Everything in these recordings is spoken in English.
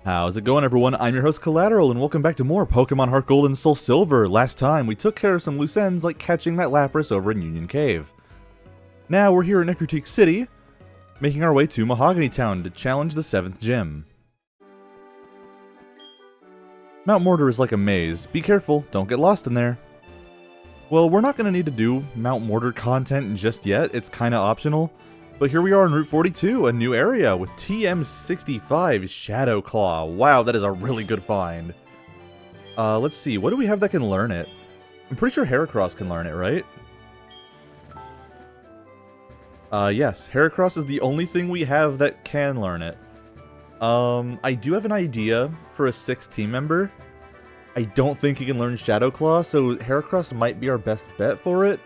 How's it going, everyone? I'm your host Collateral, and welcome back to more Pokemon HeartGold and SoulSilver. Last time, we took care of some loose ends, like catching that Lapras over in Union Cave. Now, we're here in Necrotique City, making our way to Mahogany Town to challenge the 7th gym. Mount Mortar is like a maze. Be careful, don't get lost in there. Well, we're not going to need to do Mount Mortar content just yet, it's kinda optional. But here we are on Route 42, a new area with TM65 Shadow Claw. Wow, that is a really good find. Let's see, what do we have that can learn it? I'm pretty sure Heracross can learn it, right? Yes, Heracross is the only thing we have that can learn it. I do have an idea for a 6th team member. I don't think he can learn Shadow Claw, so Heracross might be our best bet for it.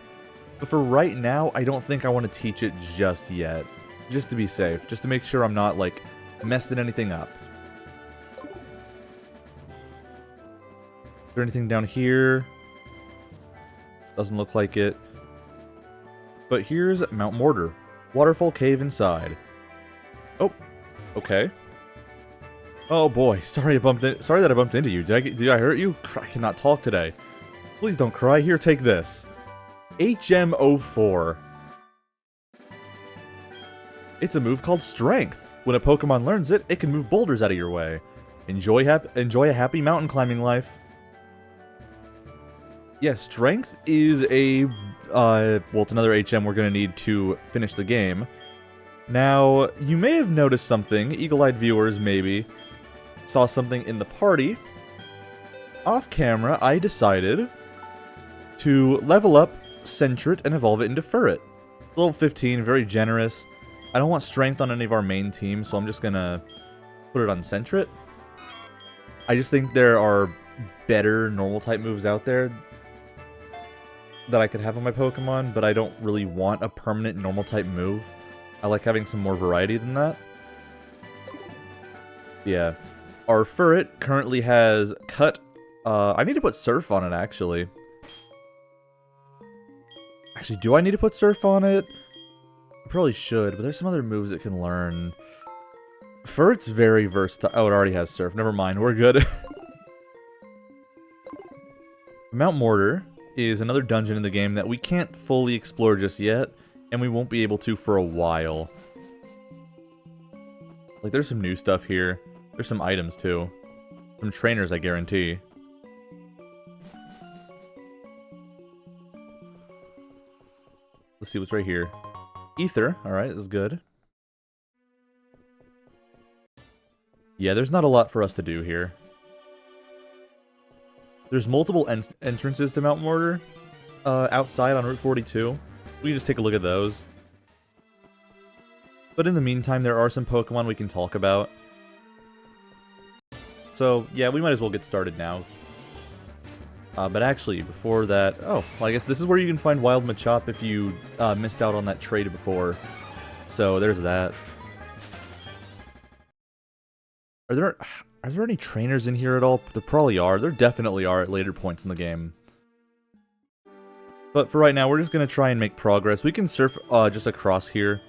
But for right now, I don't think I want to teach it just yet. Just to be safe. Just to make sure I'm not, like, messing anything up. Is there anything down here? Doesn't look like it. But here's Mount Mortar. Waterfall cave inside. Oh, okay. Oh boy, sorry that I bumped into you. Did I hurt you? I cannot talk today. Please don't cry. Here, take this. HM04. It's a move called Strength. When a Pokemon learns it, it can move boulders out of your way. Enjoy a happy mountain climbing life. Yeah, Strength is a, well, it's another HM we're going to need to finish the game. Now, you may have noticed something, eagle-eyed viewers maybe, saw something in the party. Off camera, I decided to level up Sentret and evolve it into Furret. Level 15, very generous. I don't want Strength on any of our main teams, so I'm just gonna put it on Sentret. I just think there are better normal type moves out there that I could have on my Pokemon, but I don't really want a permanent normal type move. I like having some more variety than that. Yeah. Our Furret currently has Cut. I need to put Surf on it, actually. Actually, do I need to put Surf on it? I probably should, but there's some other moves it can learn. Furret's very versatile. Oh, it already has Surf. Never mind, we're good. Mount Mortar is another dungeon in the game that we can't fully explore just yet, and we won't be able to for a while. Like, there's some new stuff here. There's some items, too. Some trainers, I guarantee. Let's see what's right here. Ether. Alright, this is good. Yeah, there's not a lot for us to do here. There's multiple entrances to Mount Mortar outside on Route 42. We can just take a look at those. But in the meantime, there are some Pokemon we can talk about. So, yeah, we might as well get started now. But actually, before that... Oh, well, I guess this is where you can find Wild Machop if you missed out on that trade before. So, there's that. Are there any trainers in here at all? There probably are. There definitely are at later points in the game. But for right now, we're just going to try and make progress. We can surf just across here.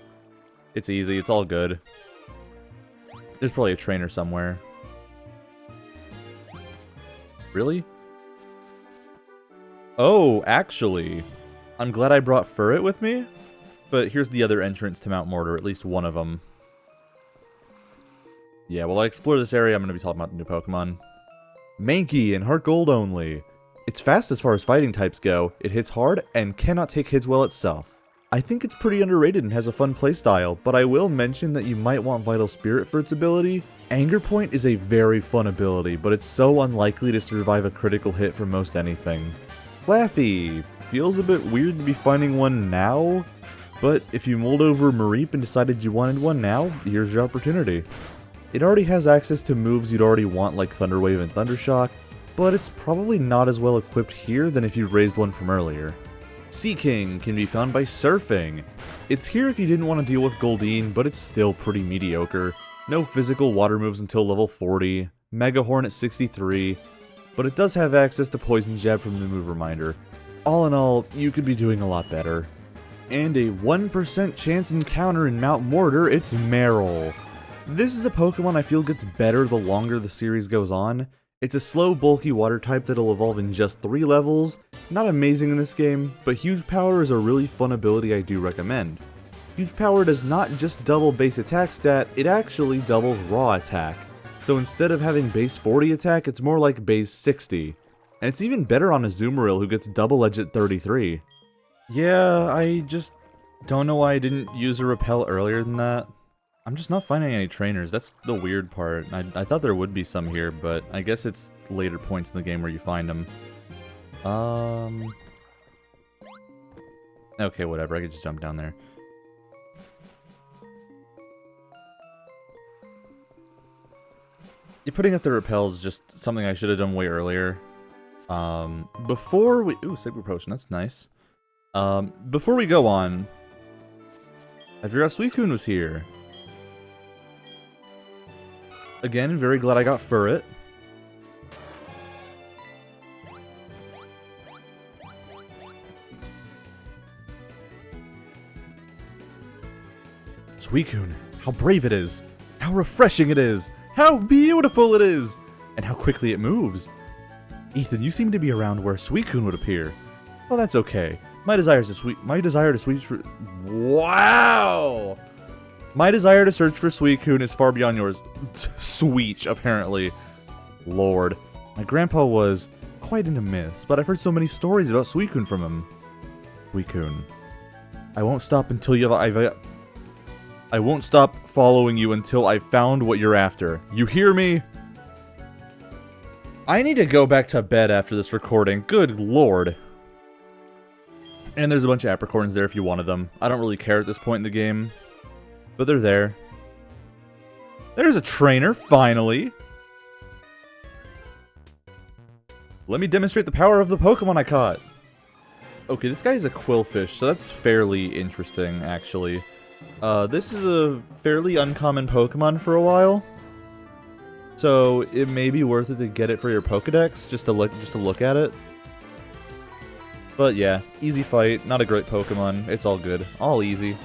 It's easy. It's all good. There's probably a trainer somewhere. Really? Oh, actually, I'm glad I brought Furret with me, but here's the other entrance to Mount Mortar, at least one of them. Yeah, while I explore this area, I'm going to be talking about the new Pokemon. Mankey in HeartGold only. It's fast as far as fighting types go, it hits hard, and cannot take hits well itself. I think it's pretty underrated and has a fun playstyle, but I will mention that you might want Vital Spirit for its ability. Anger Point is a very fun ability, but it's so unlikely to survive a critical hit from most anything. Flaffy! Feels a bit weird to be finding one now, but if you mulled over Mareep and decided you wanted one now, here's your opportunity. It already has access to moves you'd already want like Thunder Wave and Thundershock, but it's probably not as well equipped here than if you'd raised one from earlier. Seaking can be found by surfing. It's here if you didn't want to deal with Goldeen, but it's still pretty mediocre. No physical water moves until level 40, Mega Horn at 63, but it does have access to Poison Jab from the move reminder. All in all, you could be doing a lot better. And a 1% chance encounter in Mount Mortar, it's Meryl. This is a Pokemon I feel gets better the longer the series goes on. It's a slow, bulky water type that'll evolve in just 3 levels. Not amazing in this game, but Huge Power is a really fun ability I do recommend. Huge Power does not just double base attack stat, it actually doubles raw attack. So instead of having base 40 attack, it's more like base 60. And it's even better on Azumarill, who gets double edge at 33. Yeah, I just don't know why I didn't use a repel earlier than that. I'm just not finding any trainers. That's the weird part. I thought there would be some here, but I guess it's later points in the game where you find them. Okay, whatever. I could just jump down there. Yeah, putting up the repel is just something I should have done way earlier. Before we... Ooh, Saber Potion. That's nice. Before we go on... I forgot Suicune was here. Again, very glad I got Furret. Suicune, how brave it is! How refreshing it is! How beautiful it is! And how quickly it moves! Ethan, you seem to be around where Suicune would appear. Well, that's okay. My desire to search for... Wow! My desire to search for Suicune is far beyond yours. Sweech, apparently. Lord. My grandpa was quite into myths, but I've heard so many stories about Suicune from him. Suicune. I won't stop until I won't stop following you until I've found what you're after. You hear me? I need to go back to bed after this recording. Good lord. And there's a bunch of apricorns there if you wanted them. I don't really care at this point in the game. But they're there. There's a trainer, finally! Let me demonstrate the power of the Pokemon I caught! Okay, this guy is a Quillfish, so that's fairly interesting, actually. This is a fairly uncommon Pokemon for a while. So, it may be worth it to get it for your Pokedex, just to look at it. But yeah, easy fight, not a great Pokemon, it's all good. All easy.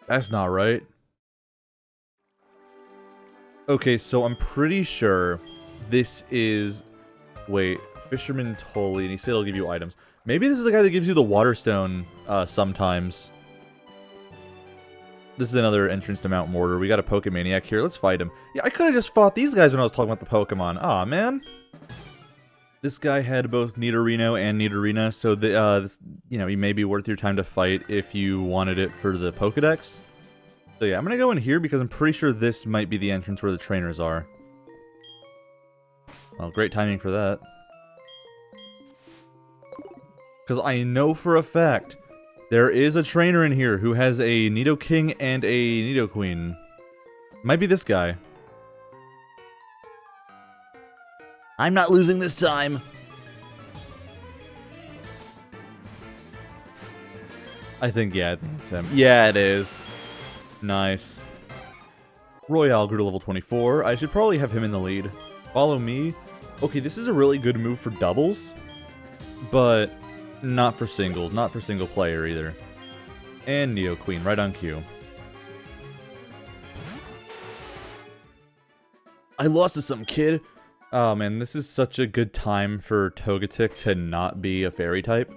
That's not right. Okay, so I'm pretty sure this is... Wait, Fisherman Tully, and he said it'll give you items. Maybe this is the guy that gives you the Waterstone sometimes. This is another entrance to Mount Mortar. We got a Pokemaniac here. Let's fight him. Yeah, I could have just fought these guys when I was talking about the Pokemon. Aw, man. This guy had both Nidorino and Nidorina, so you know, he may be worth your time to fight if you wanted it for the Pokedex. So yeah, I'm gonna go in here because I'm pretty sure this might be the entrance where the trainers are. Well, great timing for that. Because I know for a fact there is a trainer in here who has a Nidoking and a Nidoqueen. Might be this guy. I'm not losing this time. I think it's him. Yeah, it is. Nice. Royale grew to level 24. I should probably have him in the lead. Follow me. Okay, this is a really good move for doubles, but not for singles. Not for single player either. And Nidoqueen, right on cue. I lost to some kid. Oh man, this is such a good time for Togetic to not be a fairy type.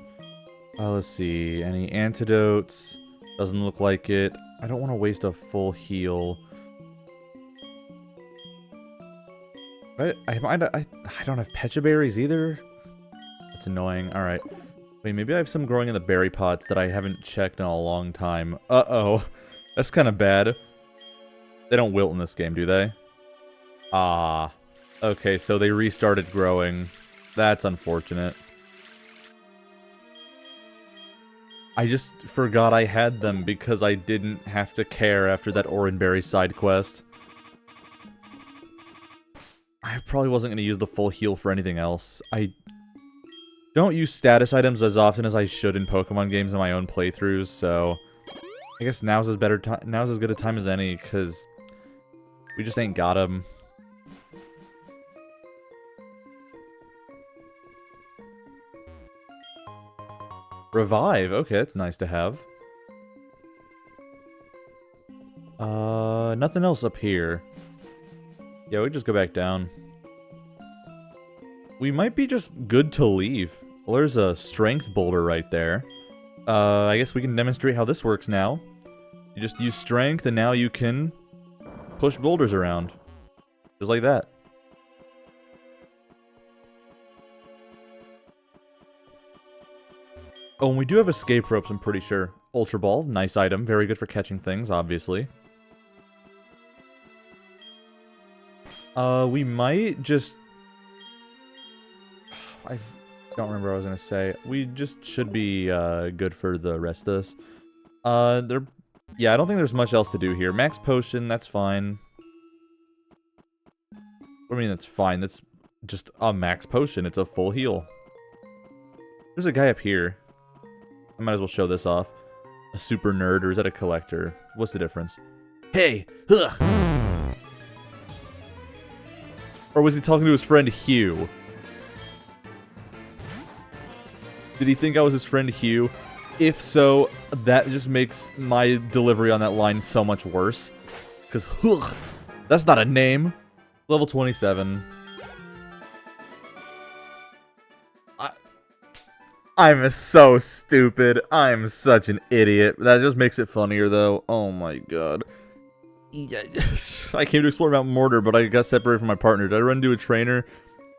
Let's see, any antidotes? Doesn't look like it. I don't want to waste a full heal. I don't have Pecha Berries either. That's annoying. Alright. Wait, maybe I have some growing in the berry pots that I haven't checked in a long time. Uh-oh. That's kind of bad. They don't wilt in this game, do they? Ah. Okay, so they restarted growing. That's unfortunate. I just forgot I had them because I didn't have to care after that Oranberry side quest. I probably wasn't going to use the full heal for anything else. I don't use status items as often as I should in Pokemon games in my own playthroughs, so I guess now's as good a time as any, because we just ain't got them. Revive. Okay, that's nice to have. Nothing else up here. Yeah, we just go back down. We might be just good to leave. Well, there's a strength boulder right there. I guess we can demonstrate how this works now. You just use strength, and now you can push boulders around. Just like that. Oh, and we do have escape ropes, I'm pretty sure. Ultra Ball, nice item. Very good for catching things, obviously. We might just... I don't remember what I was going to say. We just should be good for the rest of this. Yeah, I don't think there's much else to do here. Max Potion, that's fine. I mean, that's fine. That's just a Max Potion. It's a full heal. There's a guy up here. I might as well show this off. A super nerd, or is that a collector? What's the difference? Hey! Ugh. Or was he talking to his friend Hugh? Did he think I was his friend Hugh? If so, that just makes my delivery on that line so much worse. Because, ugh, that's not a name. Level 27. I'm so stupid. I'm such an idiot. That just makes it funnier, though. Oh my god. I came to explore Mount Mortar, but I got separated from my partner. Did I run into a trainer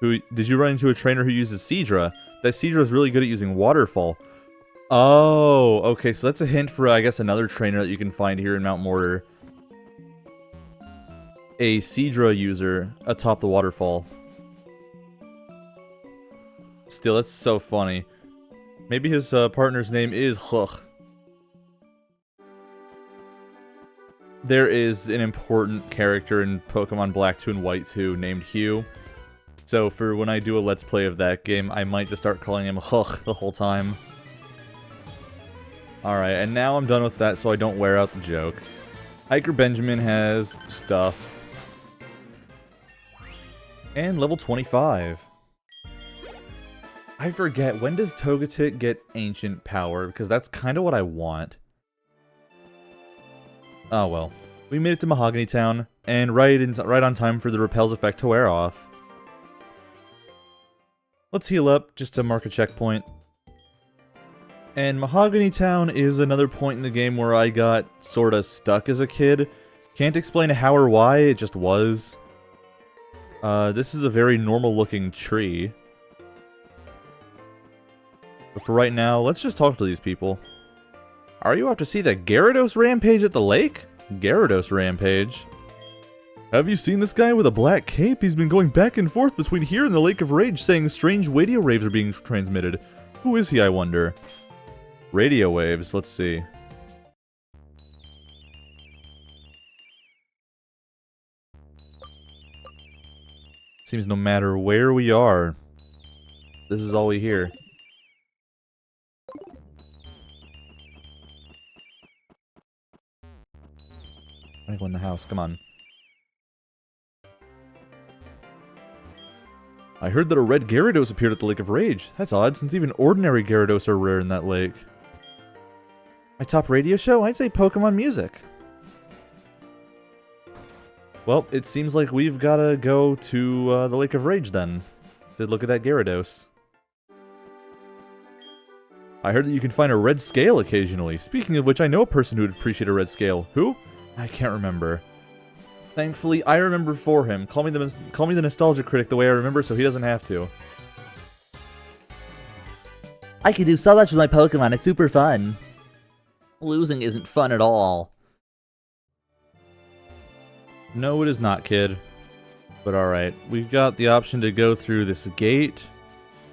who... Did you run into a trainer who uses Seadra? That Seadra is really good at using Waterfall. Oh, okay. So that's a hint for, I guess, another trainer that you can find here in Mount Mortar. A Seadra user atop the Waterfall. Still, that's so funny. Maybe his partner's name is Hugh. There is an important character in Pokemon Black 2 and White 2 named Hugh. So for when I do a Let's Play of that game, I might just start calling him Hugh the whole time. Alright, and now I'm done with that so I don't wear out the joke. Hiker Benjamin has stuff. And level 25. I forget, when does Togetic get Ancient Power? Because that's kind of what I want. Oh well. We made it to Mahogany Town, and right on time for the Repel's effect to wear off. Let's heal up, just to mark a checkpoint. And Mahogany Town is another point in the game where I got sorta stuck as a kid. Can't explain how or why, it just was. This is a very normal looking tree. But for right now, let's just talk to these people. Are you out to see the Gyarados rampage at the lake? Gyarados rampage? Have you seen this guy with a black cape? He's been going back and forth between here and the Lake of Rage saying strange radio waves are being transmitted. Who is he, I wonder? Radio waves, let's see. Seems no matter where we are, this is all we hear. I go in the house, come on. I heard that a red Gyarados appeared at the Lake of Rage. That's odd, since even ordinary Gyarados are rare in that lake. My top radio show? I'd say Pokemon music. Well, it seems like we've gotta go to the Lake of Rage then. To look at that Gyarados. I heard that you can find a red scale occasionally. Speaking of which, I know a person who would appreciate a red scale. Who? I can't remember. Thankfully, I remember for him. Call me the nostalgia critic the way I remember so he doesn't have to. I can do so much with my Pokemon, it's super fun. Losing isn't fun at all. No, it is not, kid. But alright, we've got the option to go through this gate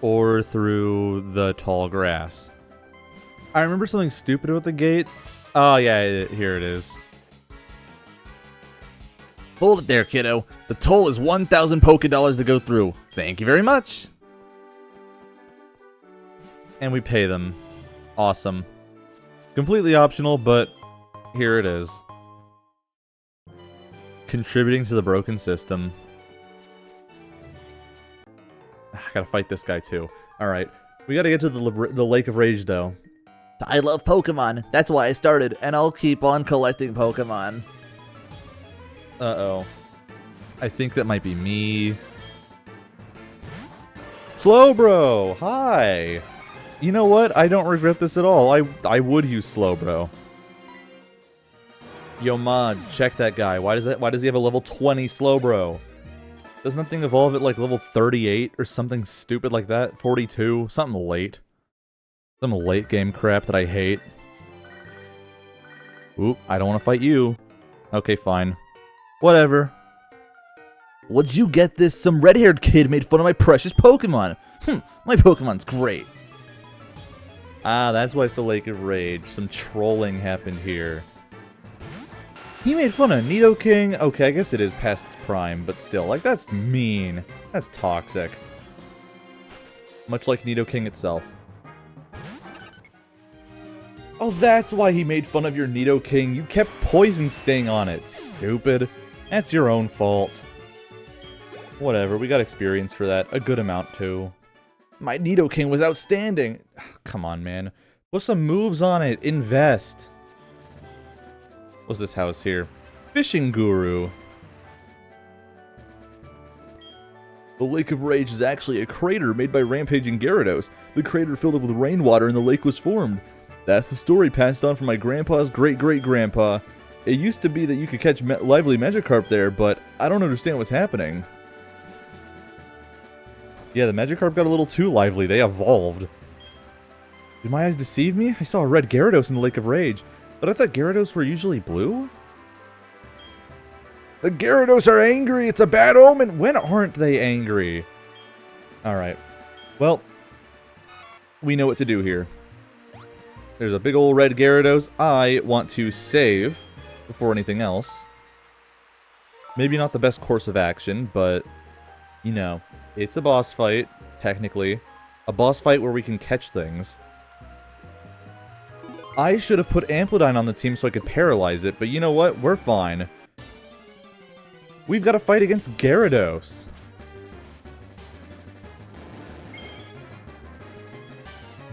or through the tall grass. I remember something stupid with the gate. Oh yeah, here it is. Hold it there, kiddo. The toll is 1,000 Pokédollars to go through. Thank you very much. And we pay them. Awesome. Completely optional, but here it is. Contributing to the broken system. I gotta fight this guy too. Alright. We gotta get to the Lake of Rage, though. I love Pokemon. That's why I started, and I'll keep on collecting Pokemon. Uh-oh. I think that might be me. Slowbro! Hi! You know what? I don't regret this at all. I would use Slowbro. Yo, mods, check that guy. Why does he have a level 20 Slowbro? Doesn't that thing evolve at like level 38 or something stupid like that? 42? Something late. Some late game crap that I hate. Oop, I don't want to fight you. Okay, fine. Whatever. Would you get this? Some red-haired kid made fun of my precious Pokemon. My Pokemon's great. Ah, that's why it's the Lake of Rage. Some trolling happened here. He made fun of Nidoking. Okay, I guess it is past its prime, but still, like, that's mean. That's toxic. Much like Nidoking itself. Oh, that's why he made fun of your Nidoking. You kept Poison Sting on it, stupid. That's your own fault. Whatever, we got experience for that. A good amount, too. My Nidoking was outstanding. Come on, man. Put some moves on it. Invest. What's this house here? Fishing Guru. The Lake of Rage is actually a crater made by rampaging Gyarados. The crater filled up with rainwater and the lake was formed. That's the story passed on from my grandpa's great-great-grandpa. It used to be that you could catch lively Magikarp there, but I don't understand what's happening. Yeah, the Magikarp got a little too lively. They evolved. Did my eyes deceive me? I saw a red Gyarados in the Lake of Rage, but I thought Gyarados were usually blue? The Gyarados are angry! It's a bad omen! When aren't they angry? Alright. Well, we know what to do here. There's a big old red Gyarados. I want to save before anything else. Maybe not the best course of action, but, you know, it's a boss fight, technically. A boss fight where we can catch things. I should have put Amplodine on the team so I could paralyze it, but you know what? We're fine. We've got to fight against Gyarados.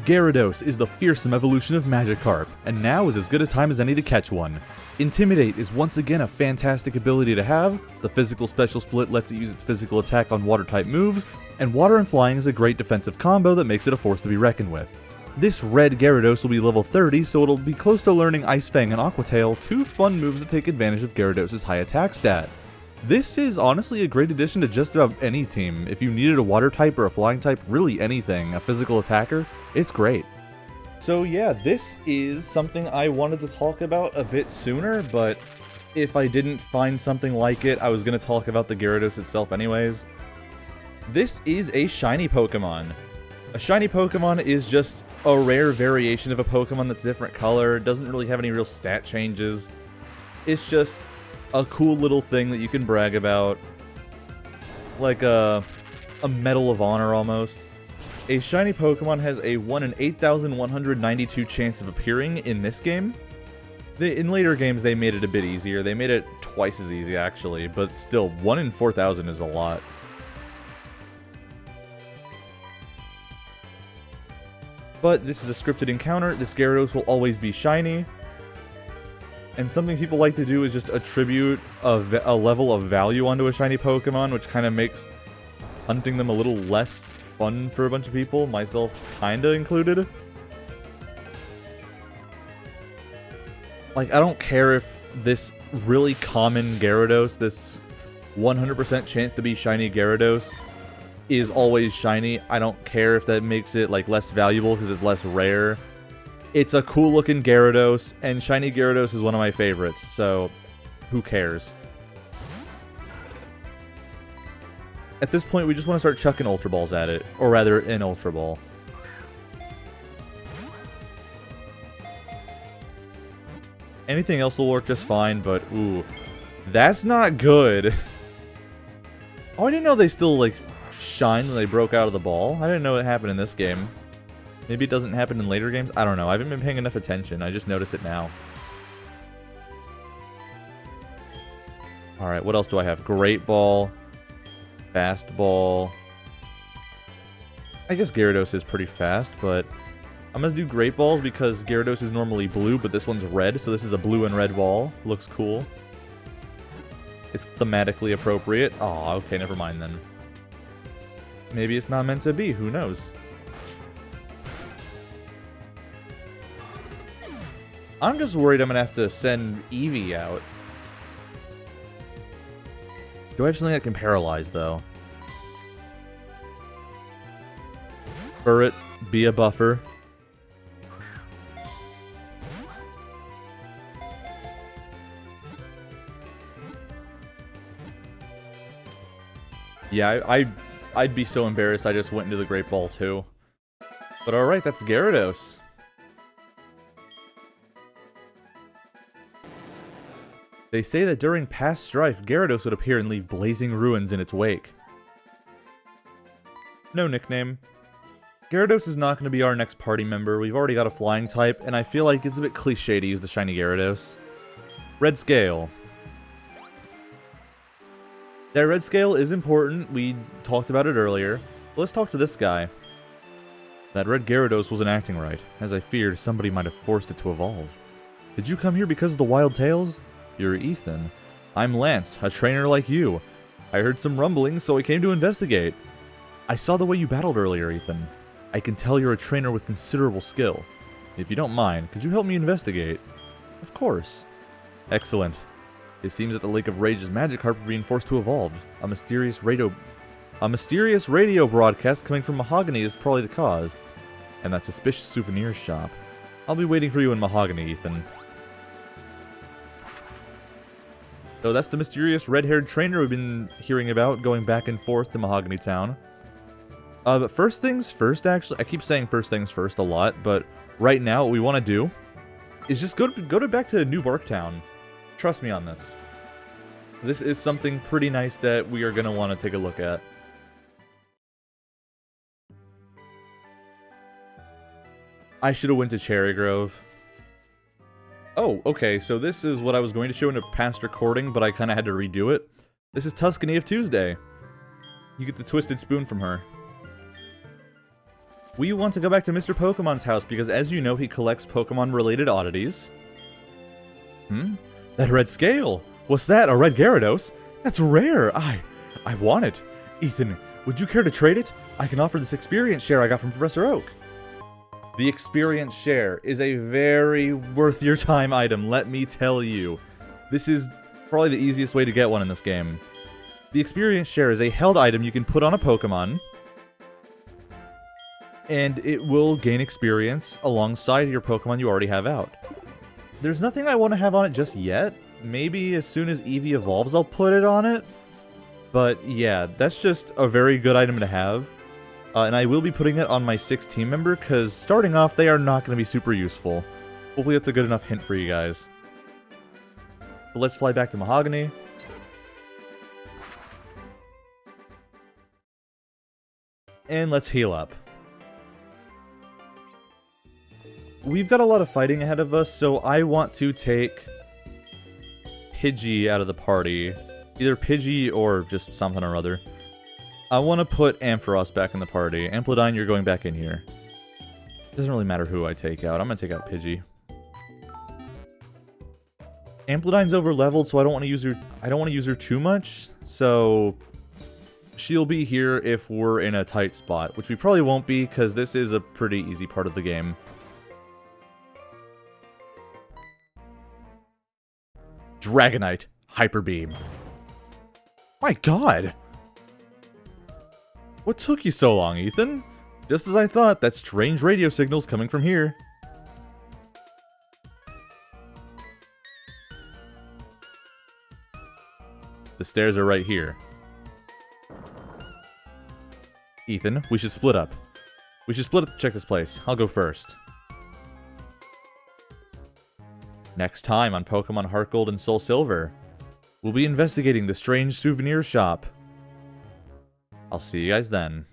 Gyarados is the fearsome evolution of Magikarp, and now is as good a time as any to catch one. Intimidate is once again a fantastic ability to have, the physical special split lets it use its physical attack on water-type moves, and water and flying is a great defensive combo that makes it a force to be reckoned with. This red Gyarados will be level 30, so it'll be close to learning Ice Fang and Aqua Tail, two fun moves that take advantage of Gyarados' high attack stat. This is honestly a great addition to just about any team. If you needed a water type or a flying type, really anything, a physical attacker, it's great. So yeah, this is something I wanted to talk about a bit sooner, but if I didn't find something like it, I was going to talk about the Gyarados itself anyways. This is a shiny Pokemon. A shiny Pokemon is just a rare variation of a Pokemon that's a different color, doesn't really have any real stat changes. It's just a cool little thing that you can brag about. Like a Medal of Honor almost. A shiny Pokemon has a 1 in 8,192 chance of appearing in this game. In later games they made it a bit easier. They made it twice as easy actually, but still 1 in 4,000 is a lot. But this is a scripted encounter. This Gyarados will always be shiny. And something people like to do is just attribute a level of value onto a shiny Pokemon, which kind of makes hunting them a little less fun for a bunch of people, myself kinda included. Like, I don't care if this really common Gyarados, this 100% chance to be shiny Gyarados, is always shiny. I don't care if that makes it like less valuable because it's less rare. It's a cool looking Gyarados, and shiny Gyarados is one of my favorites, so who cares? At this point, we just want to start chucking Ultra Balls at it, or rather, an Ultra Ball. Anything else will work just fine, but ooh, that's not good. Oh, I didn't know they still like shine when they broke out of the ball. I didn't know it happened in this game. Maybe it doesn't happen in later games? I don't know. I haven't been paying enough attention. I just noticed it now. Alright, what else do I have? Great Ball. Fast Ball. I guess Gyarados is pretty fast, but I'm gonna do Great Balls because Gyarados is normally blue, but this one's red, so this is a blue and red ball. Looks cool. It's thematically appropriate. Oh, okay, never mind then. Maybe it's not meant to be, who knows? I'm just worried I'm gonna have to send Eevee out. Do I have something that can paralyze, though? Burret, be a buffer. Yeah, I'd be so embarrassed I just went into the Great Ball too. But alright, that's Gyarados. They say that during past strife, Gyarados would appear and leave blazing ruins in its wake. No nickname. Gyarados is not going to be our next party member. We've already got a flying type, and I feel like it's a bit cliche to use the shiny Gyarados. Red Scale. That red scale is important. We talked about it earlier. Let's talk to this guy. That red Gyarados wasn't acting right. As I feared, somebody might have forced it to evolve. Did you come here because of the wild tales? You're Ethan. I'm Lance, a trainer like you. I heard some rumblings, so I came to investigate. I saw the way you battled earlier, Ethan. I can tell you're a trainer with considerable skill. If you don't mind, could you help me investigate? Of course. Excellent. It seems that the Lake of Rage's Magikarp are being forced to evolve. A mysterious radio broadcast coming from Mahogany is probably the cause. And that suspicious souvenir shop. I'll be waiting for you in Mahogany, Ethan. So that's the mysterious red-haired trainer we've been hearing about going back and forth to Mahogany Town. But first things first, actually. I keep saying first things first a lot, but right now what we want to do is just go back to New Bark Town. Trust me on this. This is something pretty nice that we are going to want to take a look at. I should have went to Cherry Grove. Oh, okay, so this is what I was going to show in a past recording, but I kind of had to redo it. This is Tuscany of Tuesday. You get the Twisted Spoon from her. We want to go back to Mr. Pokemon's house because, as you know, he collects Pokemon-related oddities. That red scale! What's that, a red Gyarados? That's rare! I want it. Ethan, would you care to trade it? I can offer this experience share I got from Professor Oak. The experience share is a very worth your time item, let me tell you. This is probably the easiest way to get one in this game. The experience share is a held item you can put on a Pokemon, and it will gain experience alongside your Pokemon you already have out. There's nothing I want to have on it just yet. Maybe as soon as Eevee evolves, I'll put it on it. But yeah, that's just a very good item to have. And I will be putting it on my 6th team member, because starting off, they are not going to be super useful. Hopefully that's a good enough hint for you guys. But let's fly back to Mahogany. And let's heal up. We've got a lot of fighting ahead of us, so I want to take Pidgey out of the party. Either Pidgey or just something or other. I want to put Ampharos back in the party. Amplodine, you're going back in here. It doesn't really matter who I take out. I'm going to take out Pidgey. Amplodine's over-leveled, so I don't want to use her too much. So she'll be here if we're in a tight spot, which we probably won't be because this is a pretty easy part of the game. Dragonite, Hyper Beam. My god! What took you so long, Ethan? Just as I thought, that strange radio signal's coming from here. The stairs are right here. Ethan, we should split up. We should split up to check this place. I'll go first. Next time on Pokemon HeartGold and SoulSilver, we'll be investigating the strange souvenir shop. I'll see you guys then.